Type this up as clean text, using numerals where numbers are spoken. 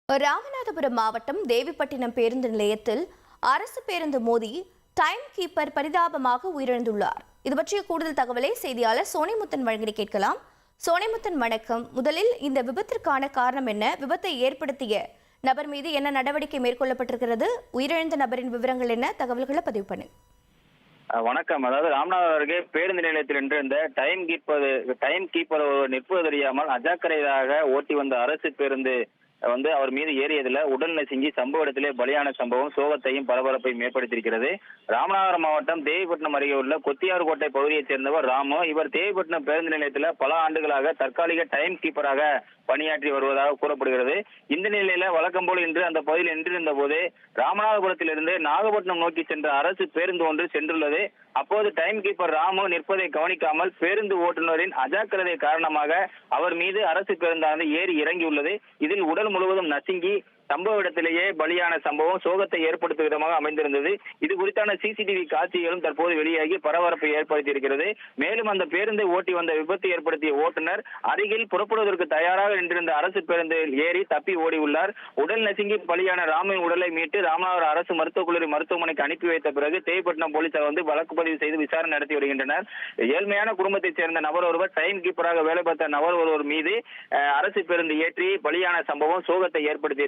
ராமநாதபுரம் மாவட்டம் தேவிப்பட்டினம் பேருந்து நிலையத்தில் அரசு பேருந்து மோதி டைம் கீப்பர் பரிதாபமாக உயிரிழந்துள்ளார். இது பற்றிய கூடுதல் தகவலை செய்தியாளர் சோனிமுத்தன் வழங்கி கேட்கலாம். சோனிமுத்தன், வணக்கம். முதலில் இந்த விபத்திற்கான காரணம் என்ன? விபத்தை ஏற்படுத்திய நபர் மீது என்ன நடவடிக்கை மேற்கொள்ளப்பட்டிருக்கிறது? உயிரிழந்த நபரின் விவரங்கள் என்ன? தகவல்களை பதிவு பண்ணு. வணக்கம். அதாவது ராமநாதபுரம் அருகே பேருந்து நிலையத்தில் நின்று இந்த டைம் கீப்பர் நிற்பது தெரியாமல் அஜாக்கிரதையாக ஓட்டி வந்த அரசு பேருந்து அவர் மீது ஏறியதுல உடல் நசுங்கி சம்பவ இடத்திலே பலியான சம்பவம் சோகத்தையும் பரபரப்பையும் ஏற்படுத்தியிருக்கிறது. ராமநாதபுரம் மாவட்டம் தேவிப்பட்டினம் அருகே உள்ள கொத்தியார்கோட்டை பகுதியைச் சேர்ந்தவர் ராமு. இவர் தேவிப்பட்டினம் பேருந்து நிலையத்தில் பல ஆண்டுகளாக தற்காலிக டைம் கீப்பராக பணியாற்றி வருவதாக கூறப்படுகிறது. இந்த நிலையில வழக்கம் போல் இன்று அந்த பகுதியில் நின்றிருந்த போது ராமநாதபுரத்திலிருந்து நாகப்பட்டினம் நோக்கி சென்ற அரசு பேருந்து ஒன்று சென்றுள்ளது. அப்போது டைம் கீப்பர் ராமு நிற்பதை கவனிக்காமல் பேருந்து ஓட்டுநரின் அஜாக்கிரதை காரணமாக அவர் மீது அரசு பேருந்தானது ஏறி இறங்கியுள்ளது. இதில் உடல் முழுவதும் நசுங்கி சம்பவ இடத்திலேயே பலியான சம்பவம் சோகத்தை ஏற்படுத்தும் விதமாக அமைந்திருந்தது. இது குறித்தான சிசிடிவி காட்சிகளும் தற்போது வெளியாகி பரபரப்பை ஏற்படுத்தியிருக்கிறது. மேலும் அந்த பேருந்தை ஓட்டி வந்த விபத்து ஏற்படுத்திய ஓட்டுநர் அருகில் புறப்படுவதற்கு தயாராக நின்றிருந்த அரசு பேருந்தில் ஏறி தப்பி ஓடியுள்ளார். உடல் நசுங்கி பலியான ராமின் உடலை மீட்டு ராமநாதபுரம் அரசு மருத்துவக் கல்லூரி மருத்துவமனைக்கு அனுப்பி வைத்த பிறகு தேவிப்பட்டினம் போலீசார் வழக்கு பதிவு செய்து விசாரணை நடத்தி வருகின்றனர். ஏழ்மையான குடும்பத்தைச் சேர்ந்த நபர் ஒருவர் டைம் கீப்பராக வேலை பார்த்த நபர் ஒருவர் மீது அரசு பேருந்து ஏற்றி பலியான சம்பவம் சோகத்தை ஏற்படுத்தியிருக்கிறது.